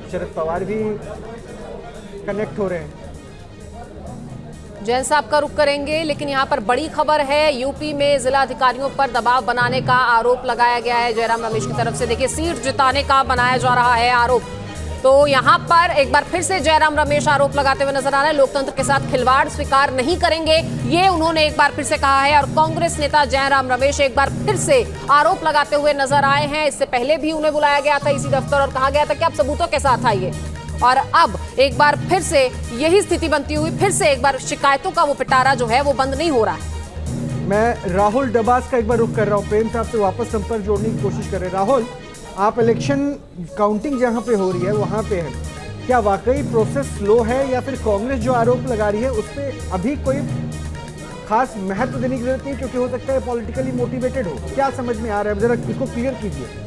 शरद पवार भी कनेक्ट हो रहे हैं। जैन साहब का रुख करेंगे, लेकिन यहाँ पर बड़ी खबर है। यूपी में जिला अधिकारियों पर दबाव बनाने का आरोप लगाया गया है जयराम रमेश की तरफ से। देखिए, सीट जिताने का बनाया जा रहा है आरोप। तो यहाँ पर एक बार फिर से जयराम रमेश आरोप लगाते हुए नजर आ रहे हैं। लोकतंत्र के साथ खिलवाड़ स्वीकार नहीं करेंगे, ये उन्होंने एक बार फिर से कहा है। और कांग्रेस नेता जयराम रमेश एक बार फिर से आरोप लगाते हुए नजर आए हैं। इससे पहले भी उन्हें बुलाया गया था इसी दफ्तर और कहा गया था कि आप सबूतों के साथ आइए। और अब एक बार फिर से यही स्थिति बनती हुई फिर से एक बार शिकायतों का वो पिटारा जो है वो बंद नहीं हो रहा है। मैं राहुल डबास का एक बार रुख कर रहा हूँ, प्रेम साहब से वापस संपर्क जोड़ने की कोशिश कर रहे हैं। राहुल, आप इलेक्शन काउंटिंग जहां पे हो रही है वहां पे है, क्या वाकई प्रोसेस स्लो है या फिर कांग्रेस जो आरोप लगा रही है उस पर अभी कोई खास महत्व देने की जरूरत नहीं, क्योंकि हो सकता है पॉलिटिकली मोटिवेटेड हो? क्या समझ में आ रहा है, जरा इसको क्लियर कीजिए।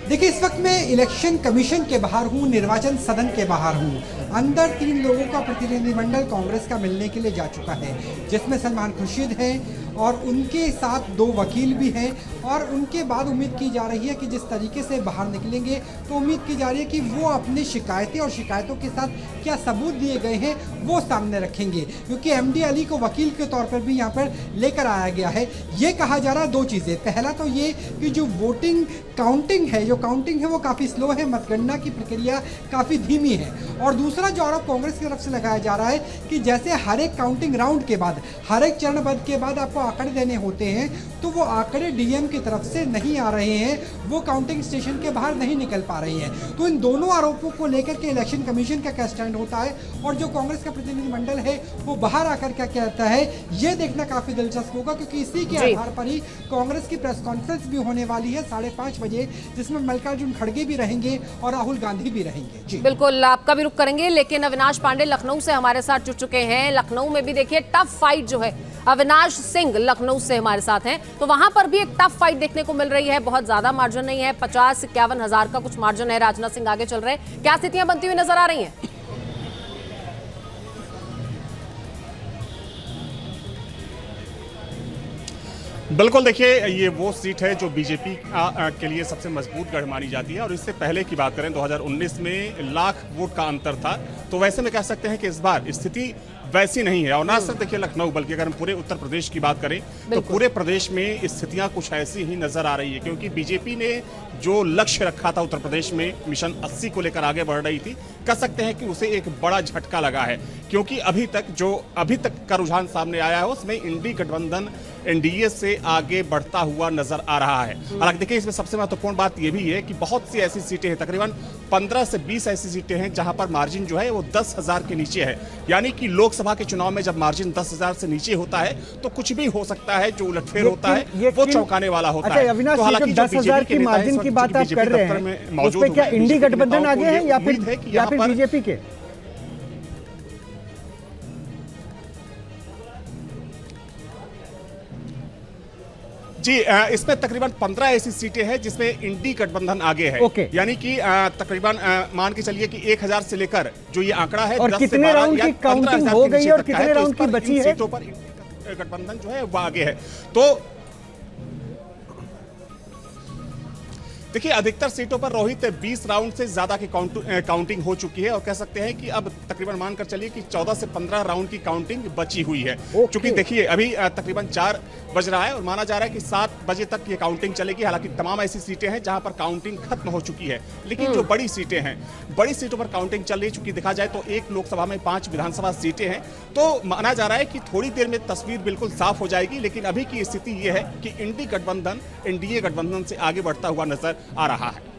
देखिए, इस वक्त मैं इलेक्शन कमीशन के बाहर हूँ, निर्वाचन सदन के बाहर हूँ। अंदर 3 लोगों का प्रतिनिधिमंडल कांग्रेस का मिलने के लिए जा चुका है, जिसमें सलमान खुर्शीद हैं और उनके साथ 2 वकील भी हैं। और उनके बाद उम्मीद की जा रही है कि जिस तरीके से बाहर निकलेंगे तो उम्मीद की जा रही है कि वो अपनी शिकायतें और शिकायतों के साथ क्या सबूत दिए गए हैं वो सामने रखेंगे, क्योंकि एमडी अली को वकील के तौर पर भी यहाँ पर लेकर आया गया है। ये कहा जा रहा है 2 चीज़ें। पहला तो ये कि जो वोटिंग काउंटिंग है वो काफ़ी स्लो है, मतगणना की प्रक्रिया काफ़ी धीमी है। और दूसरा जो आरोप कांग्रेस की तरफ से लगाया जा रहा है कि जैसे हर एक काउंटिंग राउंड के बाद, हर एक चरणबद्ध के बाद आपको आंकड़े देने होते हैं, तो वो आंकड़े डीएम की तरफ से नहीं आ रहे हैं, वो काउंटिंग स्टेशन के बाहर नहीं निकल पा रही हैं। तो इन दोनों आरोपों को लेकर के इलेक्शन कमीशन का क्या स्टैंड होता है और जो कांग्रेस का प्रतिनिधिमंडल है वो बाहर आकर क्या कहता है, ये देखना काफी दिलचस्प होगा, क्योंकि इसी के आधार पर ही कांग्रेस की प्रेस कॉन्फ्रेंस भी होने वाली है 5:30 बजे, जिसमें मल्लिकार्जुन खड़गे भी रहेंगे और राहुल गांधी भी रहेंगे। जी बिल्कुल, आपका भी रुख करेंगे, लेकिन अविनाश पांडे लखनऊ से हमारे साथ जुड़ चुके हैं। लखनऊ में भी देखिए टफ फाइट जो है, अविनाश सिंह लखनऊ से हमारे साथ हैं, तो वहां पर भी एक टफ फाइट देखने को मिल रही है। बहुत ज्यादा मार्जिन नहीं है, 50-51 हजार का कुछ मार्जिन है। राजनाथ सिंह आगे चल रहे हैं, क्या स्थितियां बनती हुई नजर आ रही हैं? बिल्कुल, देखिए, ये वो सीट है जो बीजेपी के लिए सबसे मजबूत गढ़ मानी जाती है। और इससे पहले की बात करें 2019 में लाख वोट का अंतर था, तो वैसे में कह सकते हैं कि इस बार स्थिति वैसी नहीं है। और ना सिर्फ देखिए लखनऊ, बल्कि अगर हम पूरे उत्तर प्रदेश की बात करें तो पूरे प्रदेश में स्थितियां कुछ ऐसी ही नजर आ रही है, क्योंकि बीजेपी ने जो लक्ष्य रखा था उत्तर प्रदेश में मिशन 80 को लेकर आगे बढ़ रही थी, कह सकते हैं कि उसे एक बड़ा झटका लगा है। क्योंकि अभी तक का रुझान सामने आया है उसमें इंडी गठबंधन एनडीए से आगे बढ़ता हुआ नजर आ रहा है। हालांकि देखिए, इसमें सबसे महत्वपूर्ण बात यह भी है कि बहुत सी ऐसी सीटें हैं, तकरीबन 15 से 20 ऐसी सीटें हैं जहां पर मार्जिन जो है वो 10,000 के नीचे है। यानी कि लोकसभा के चुनाव में जब मार्जिन 10,000 से नीचे होता है तो कुछ भी हो सकता है, जो उलटफेर होता है वो चौंकाने वाला होता है। अविनाश, 10,000 की मार्जिन की बात आप कर रहे हैं, उस पे क्या इंडी गठबंधन आगे है या फिर बीजेपी के? जी, इसमें तकरीबन 15 ऐसी सीटें हैं जिसमें इंडी गठबंधन आगे है। यानी कि तकरीबन मान के चलिए कि 1000 से लेकर जो ये आंकड़ा है, और कितने राउंड की काउंटिंग हो गई है और कितने राउंड की बची है, सीटों पर गठबंधन जो है वो आगे है। तो देखिए, अधिकतर सीटों पर रोहित 20 राउंड से ज्यादा की काउंटिंग हो चुकी है और कह सकते हैं कि अब तकरीबन मानकर चलिए कि 14 से 15 राउंड की काउंटिंग बची हुई है। क्योंकि देखिए अभी तकरीबन 4 बज रहा है और माना जा रहा है कि 7 बजे तक ये काउंटिंग चलेगी। हालांकि तमाम ऐसी सीटें हैं जहां पर काउंटिंग खत्म हो चुकी है, लेकिन जो बड़ी सीटें हैं, बड़ी सीटों पर काउंटिंग चल रही है। चूंकि देखा जाए तो 1 लोकसभा में 5 विधानसभा सीटें हैं, तो माना जा रहा है कि थोड़ी देर में तस्वीर बिल्कुल साफ हो जाएगी। लेकिन अभी की स्थिति यह है कि इंडी गठबंधन एनडीए गठबंधन से आगे बढ़ता हुआ नजर आ रहा है।